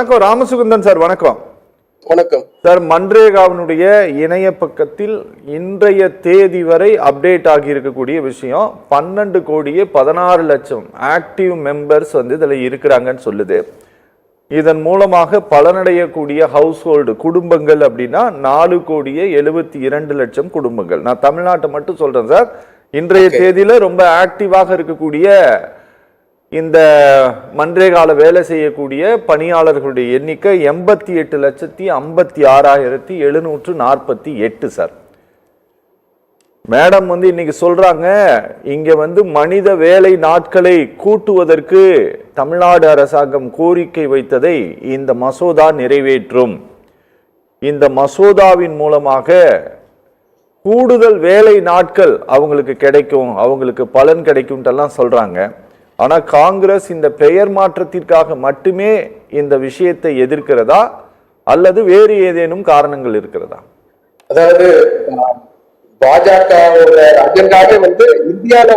வணக்கம் ராமசுகந்தன் சார். வணக்கம். வணக்கம் சார். மன்ரேகாவினுடைய இணைய பக்கத்தில் இன்றைய தேதி வரை அப்டேட் ஆகி இருக்கக்கூடிய விஷயம் 12,16,00,000 ஆக்டிவ் மெம்பர்ஸ் இதுல இருக்கிறாங்கன்னு சொல்லுது. இதன் மூலமாக பலனடையக்கூடிய ஹவுஸ் ஹோல்டு குடும்பங்கள் அப்படின்னா 4,72,00,000 குடும்பங்கள். நான் தமிழ்நாட்டை மட்டும் சொல்றேன் சார். இன்றைய தேதியில ரொம்ப ஆக்டிவாக இருக்கக்கூடிய இந்த மன்ரேகால வேலை செய்யக்கூடிய பணியாளர்களுடைய எண்ணிக்கை 88,56,748 சார். மேடம் இன்னைக்கு சொல்றாங்க, இங்க மனித வேலை நாட்களை கூட்டுவதற்கு தமிழ்நாடு அரசாங்கம் கோரிக்கை வைத்ததை இந்த மசோதா நிறைவேற்றும். இந்த மசோதாவின் மூலமாக கூடுதல் வேலை நாட்கள் அவங்களுக்கு கிடைக்கும், அவங்களுக்கு பலன் கிடைக்கும் சொல்றாங்க. ஆனா காங்கிரஸ் இந்த பெயர் மாற்றத்திற்காக மட்டுமே இந்த விஷயத்தை எதிர்க்கிறதா அல்லது வேறு ஏதேனும் காரணங்கள் இருக்கிறதா? அதாவது பாஜகவோட அஜெண்டாவே இந்தியால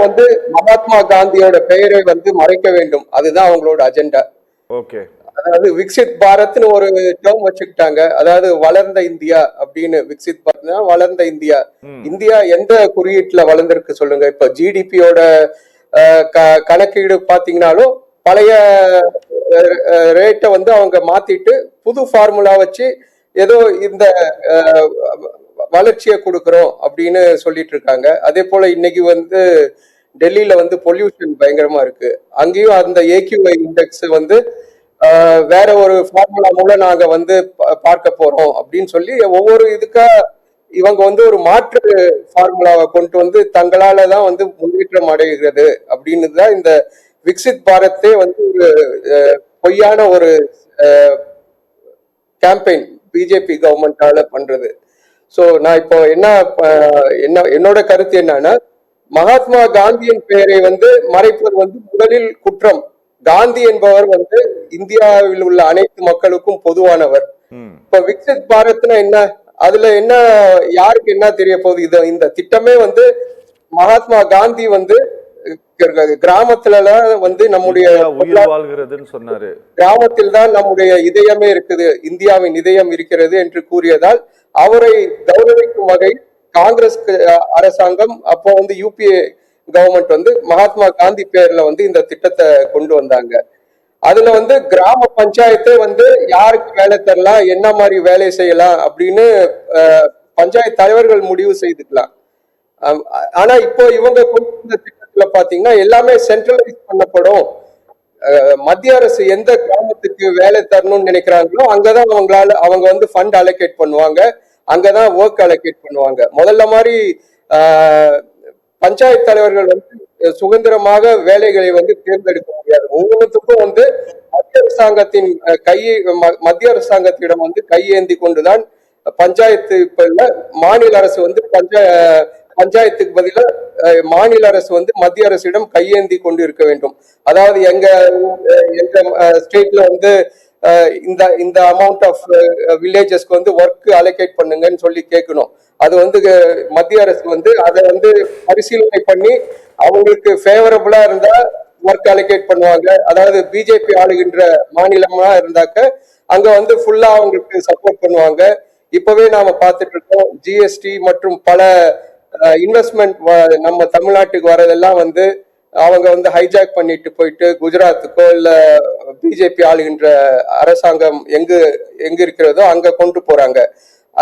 மகாத்மா காந்தியோட பெயரை மறைக்க வேண்டும், அதுதான் அவங்களோட அஜெண்டா. ஓகே. அதாவது விக்சித் பாரத்னு ஒரு டேர்ம் வச்சுக்கிட்டாங்க. அதாவது வளர்ந்த இந்தியா அப்படின்னு. விக்சித் பாரத் வளர்ந்த இந்தியா. இந்தியா எந்த குறியீட்டுல வளர்ந்திருக்கு சொல்லுங்க? இப்ப ஜிடிபியோட கணக்கீடு பாத்தீங்கன்னாலும் பழைய ரேட்டை அவங்க மாத்திட்டு புது ஃபார்முலா வச்சு ஏதோ இந்த வளர்ச்சியை கொடுக்கறோம் அப்படின்னு சொல்லிட்டு இருக்காங்க. அதே போல இன்னைக்கு டெல்லியில பொல்யூஷன் பயங்கரமா இருக்கு. அங்கேயும் அந்த ஏக்யூஐ இண்டெக்ஸ் வேற ஒரு ஃபார்முலா மூலம் நாங்க பார்க்க போறோம் அப்படின்னு சொல்லி ஒவ்வொரு இதுக்கா இவங்க ஒரு மாற்று ஃபார்முலாவை கொண்டு தங்களால தான் முன்னேற்றம் அடைகிறது அப்படின்னு தான் இந்த விக்சித் பாரத்தே ஒரு பொய்யான ஒரு கேம்பெயின் பிஜேபி கவர்மெண்டால பண்றது. சோ நான் இப்போ என்னோட கருத்து என்னன்னா, மகாத்மா காந்தியின் பெயரை மறைப்பது முதலில் குற்றம். காந்தி என்பவர் இந்தியாவில் உள்ள அனைத்து மக்களுக்கும் பொதுவானவர். இப்ப விக்சித் பாரத்னா என்ன? அதுல என்ன, யாருக்கு என்ன தெரிய போகுது? இந்த திட்டமே மகாத்மா காந்தி கிராமத்துல நம்முடைய உயிர் வாழ்கிறதுன்னு சொன்னாரு. கிராமத்தில் தான் நம்முடைய இதயமே இருக்குது, இந்தியாவின் இதயம் இருக்கிறது என்று கூறியதால் அவரை கௌரவிக்கும் வகையில் காங்கிரஸ் அரசாங்கம் அப்போ யூபிஏ கவர்மெண்ட் மகாத்மா காந்தி பேர்ல இந்த திட்டத்தை கொண்டு வந்தாங்க. அதுல கிராம பஞ்சாயத்து யாருக்கு வேலை தரலாம், என்ன மாதிரி வேலை செய்யலாம் அப்படின்னு பஞ்சாயத்து தலைவர்கள் முடிவு செய்துக்கலாம். ஆனா இப்போ இவங்க கொண்டு வந்த திட்டத்துல பாத்தீங்கன்னா எல்லாமே சென்ட்ரலைஸ் பண்ணப்படும். மத்திய அரசு எந்த கிராமத்துக்கு வேலை தரணும்னு நினைக்கிறாங்களோ அங்கதான் அவங்க ஃபண்ட் அலோகேட் பண்ணுவாங்க, அங்கதான் ஒர்க் அலோகேட் பண்ணுவாங்க. முதல்ல மாதிரி பஞ்சாயத்து தலைவர்கள் சுதந்திரமாக வேலைகளை தேர்ந்தெடுக்க முடியாது. ஒவ்வொருத்துக்கும் மத்திய அரசாங்கத்திடம் கையேந்தி கொண்டுதான் பஞ்சாயத்து இப்ப இல்ல மாநில அரசு பஞ்சாயத்துக்கு பதிலா மாநில அரசு மத்திய அரசிடம் கையேந்தி கொண்டு இருக்க வேண்டும். அதாவது எங்க ஸ்டேட்ல இந்த அமௌண்ட் ஆஃப் வில்லேஜஸ்க்கு ஒர்க் அலோகேட் பண்ணுங்கன்னு சொல்லி கேட்கணும். அது மத்திய அரசு அதை பரிசீலனை பண்ணி அவங்களுக்கு ஃபேவரபிளா இருந்தா ஒர்க் அலோகேட் பண்ணுவாங்க. அதாவது பிஜேபி ஆளுகின்ற மாநிலமா இருந்தாக்க அங்க ஃபுல்லா அவங்களுக்கு சப்போர்ட் பண்ணுவாங்க. இப்பவே நாம பார்த்துட்டு இருக்கோம், ஜிஎஸ்டி மற்றும் பல இன்வெஸ்ட்மெண்ட் நம்ம தமிழ்நாட்டுக்கு வரதெல்லாம் அவங்க ஹைஜாக் பண்ணிட்டு போயிட்டு குஜராத்துக்கோ இல்ல பிஜேபி ஆளுகின்ற அரசாங்கம் எங்க இருக்கிறதோ அங்க கொண்டு போறாங்க.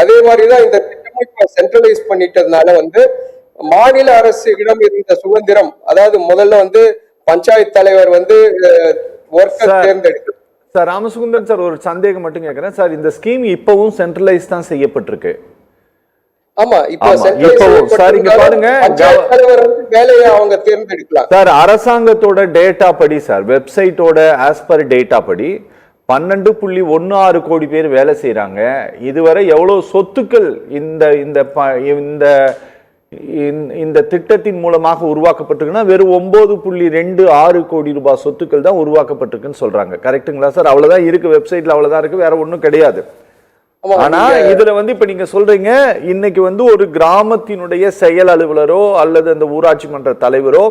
அதே மாதிரிதான் இந்த திட்டத்தை இப்ப சென்ட்ரலைஸ் பண்ணிட்டதுனால மாநில அரசிடம் இருந்த சுதந்திரம், அதாவது முதல்ல பஞ்சாயத்து தலைவர் ஒர்க்கர் தேர்ந்தெடுக்க. சார் ராமசுகுந்தன் சார், ஒரு சந்தேகம் மட்டும் கேட்கிறேன் சார். இந்த ஸ்கீம் இப்பவும் சென்ட்ரலைஸ் தான் செய்யப்பட்டிருக்கு. ஆமா, இப்போ சார் இங்க பாருங்க, வேலையை அவங்க தேர்ந்தெடுக்கலாம் சார். அரசாங்கத்தோட டேட்டா படி சார், வெப்சைட்டோட ஆஸ் பர் டேட்டா படி 12.16 கோடி பேர் வேலை செய்யறாங்க. இதுவரை எவ்வளவு சொத்துக்கள் இந்த திட்டத்தின் மூலமாக உருவாக்கப்பட்டிருக்குன்னா வெறும் 9.26 கோடி ரூபாய் சொத்துக்கள் தான் உருவாக்கப்பட்டிருக்குன்னு சொல்றாங்க. கரெக்டுங்களா சார்? அவ்வளவுதான் இருக்கு, வெப்சைட்ல அவ்வளவுதான் இருக்கு, வேற ஒண்ணும் கிடையாது. ஆனா இதுல இப்ப நீங்க சொல்றீங்க, இன்னைக்கு ஒரு கிராமத்தினுடைய செயல் அலுவலரோ அல்லது அந்த ஊராட்சி மன்ற தலைவரோ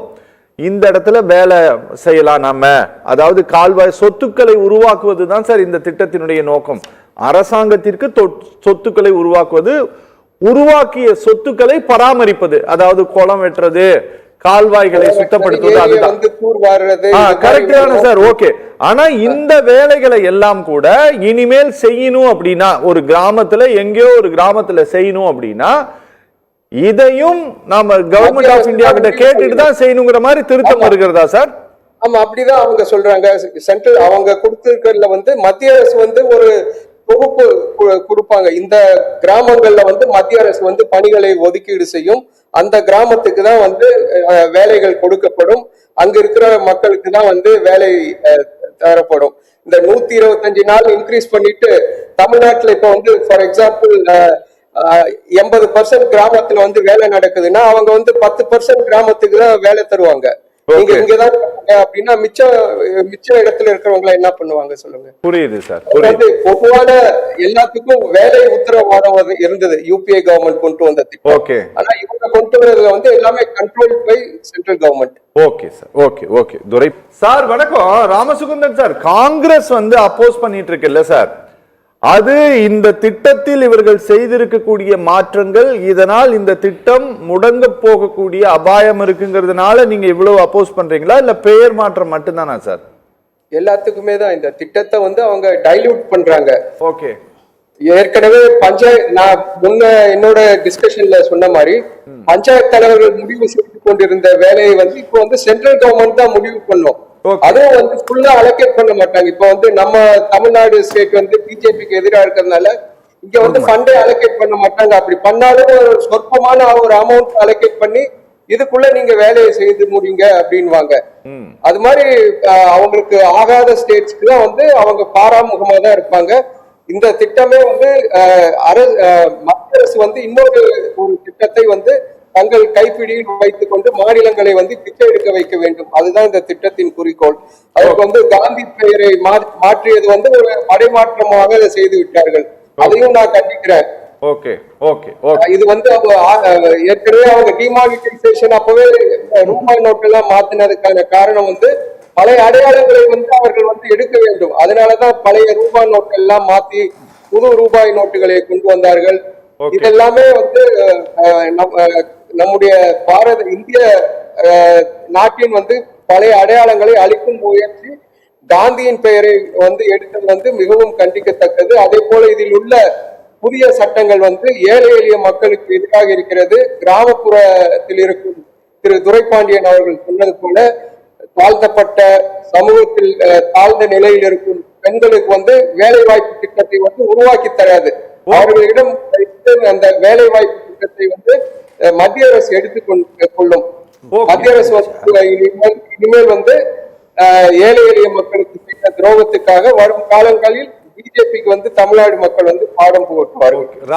இந்த இடத்துல வேலை செய்யலாம் நாம, அதாவது கால்வாய் சொத்துக்களை உருவாக்குவது தான் சார் இந்த திட்டத்தினுடைய நோக்கம். அரசாங்கத்திற்கு சொத்துக்களை உருவாக்குவது, உருவாக்கிய சொத்துக்களை பராமரிப்பது, அதாவது குளம் வெட்டுறது, கால்வாய்களை சுத்தப்படுத்துவது, அதுதான் கரெக்ட் தானே சார்? ஓகே. ஆனா இந்த வேலைகளை எல்லாம் கூட இனிமேல் செய்யணும் அப்படின்னா, ஒரு கிராமத்துல எங்கேயோ ஒரு கிராமத்துல செய்யணும் அப்படின்னா இதையும் நாம கவர்மெண்ட் ஆஃப் இந்தியா கிட்ட கேட்டுட்டு தான் செய்யணுங்கிற மாதிரி திருத்தம் வருகிறதா சார்? ஆமா, அப்படிதான் அவங்க சொல்றாங்க. சென்ட்ரல் அவங்க கொடுத்திருக்கிறதுல வந்து மத்திய அரசு வந்து ஒரு தொகுப்பு கொடுப்பாங்க. இந்த கிராமங்கள்ல வந்து மத்திய அரசு வந்து பணிகளை ஒதுக்கீடு செய்யும். அந்த கிராமத்துக்கு தான் வந்து வேலைகள் கொடுக்கப்படும். அங்க இருக்கிற மக்களுக்கு தான் வந்து வேலை தரப்படும். இந்த 125 நாள் இன்க்ரீஸ் பண்ணிட்டு தமிழ்நாட்டுல இப்ப வந்து ஃபார் எக்ஸாம்பிள் 80% கிராமத்துல வந்து வேலை நடக்குதுன்னா அவங்க வந்து 10% கிராமத்துக்கு தான் வேலை தருவாங்க. நீங்க இங்கதான் அப்படின்னா மிச்ச இடத்துல இருக்கிறவங்க என்ன பண்ணுவாங்க சொல்லுங்க? புரியுது சார். பொதுவான எல்லாத்துக்கும் வேலை உத்தரவாதம் இருந்தது யூபிஏ கவர்மெண்ட் கொண்டு வந்த திட்டம். ஆனா இவங்க கொண்டு வரதுல வந்து எல்லாமே control by central government. Okay sir. Okay okay. Durai sir வணக்கம். ராமசுகுந்தன் சார், காங்கிரஸ் வந்து அப்போஸ் பண்ணிட்டு இருக்குல்ல சார், அது இந்த திட்டத்தில் இவர்கள் செய்திருக்கக்கூடிய மாற்றங்கள், இதனால் இந்த திட்டம் முடங்க போகக்கூடிய அபாயம் இருக்குங்கிறதுனால நீங்க இவ்வளவு அப்போஸ் பண்றீங்களா, இல்ல பெயர் மாற்றம் மட்டும்தானா சார்? எல்லாத்துக்குமே தான். இந்த திட்டத்தை வந்து அவங்க டைல்யூட் பண்றாங்க. ஓகே. ஏற்கனவே நான் முன்ன என்னோட டிஸ்கஷன்ல சொன்ன மாதிரி பஞ்சாயத்து தலைவர்கள் முடிவு செய்து கொண்டிருந்த வேலையை வந்து இப்போ வந்து சென்ட்ரல் கவர்மெண்ட் தான் முடிவு பண்ணும். அதுவும் வந்து ஃபுல்லா அலோகேட் பண்ண மாட்டாங்க. இப்ப வந்து நம்ம தமிழ்நாடு ஸ்டேட் வந்து பிஜேபிக்கு எதிராக இருக்கிறதுனால இங்க வந்து ஃபண்டே அலோகேட் பண்ண மாட்டாங்க. அப்படி பண்ணாலும் ஒரு சொற்பமான ஒரு அமௌண்ட் அலோகேட் பண்ணி இதுக்குள்ள நீங்க வேலையை செய்து முடியுங்க அப்படின்வாங்க. அது மாதிரி அவங்களுக்கு ஆகாத ஸ்டேட்ஸ்க்கு தான் வந்து அவங்க பாராமுகமா தான் இருப்பாங்க. இந்த திட்டமே வந்து மத்திய அரசு வந்து இன்னொரு ஒரு திட்டத்தை வந்து தங்கள் கைப்பிடியில் வைத்துக் கொண்டு மாநிலங்களை வந்து பிச்சை எடுக்க வைக்க வேண்டும். அதுதான் இந்த திட்டத்தின் குறிக்கோள். அதற்கு வந்து காந்தி பெயரை மாற்றியது வந்து ஒரு மடைமாற்றமாக செய்து விட்டார்கள். அதையும் நான் கண்டிக்கிறேன். இது வந்து ஏற்கனவே அவங்க டிமானிட்டைசேஷன் அப்பவே ரூபாய் நோட்டு எல்லாம் மாத்தினதுக்கான காரணம் வந்து பழைய அடையாளங்களை வந்து அவர்கள் வந்து எடுக்க வேண்டும். அதனாலதான் பழைய ரூபாய் நோட்டு எல்லாம் மாத்தி புது ரூபாய் நோட்டுகளை கொண்டு வந்தார்கள். இதெல்லாமே வந்து நம்முடைய இந்திய நாட்டின் வந்து பழைய அடையாளங்களை அளிக்கும் முயற்சி காந்தியின் பெயரை வந்து எடுத்தது வந்து மிகவும் கண்டிக்கத்தக்கது. அதே போல இதில் உள்ள புதிய சட்டங்கள் வந்து ஏழை எளிய மக்களுக்கு எதிராக இருக்கிறது. கிராமப்புறத்தில் இருக்கும் திரு துரைபாண்டியன் அவர்கள் சொன்னது போல தாழ்த்தப்பட்ட சமூகத்தில் தாழ்ந்த நிலையில் இருக்கும் பெண்களுக்கு வந்து வேலை வாய்ப்பு திட்டத்தை வந்து உருவாக்கி தராது. அவர்களிடம் அந்த வேலை வாய்ப்பு திட்டத்தை வந்து மத்திய அரசு எடுத்துக்கொள்ளும். மத்திய அரசு இனிமேல் வந்து ஏழை எளிய மக்களுக்கு செய்த துரோகத்துக்காக வரும் காலங்களில் பிஜேபிக்கு வந்து தமிழ்நாடு மக்கள் வந்து பாடம் புகட்டுவார்கள்.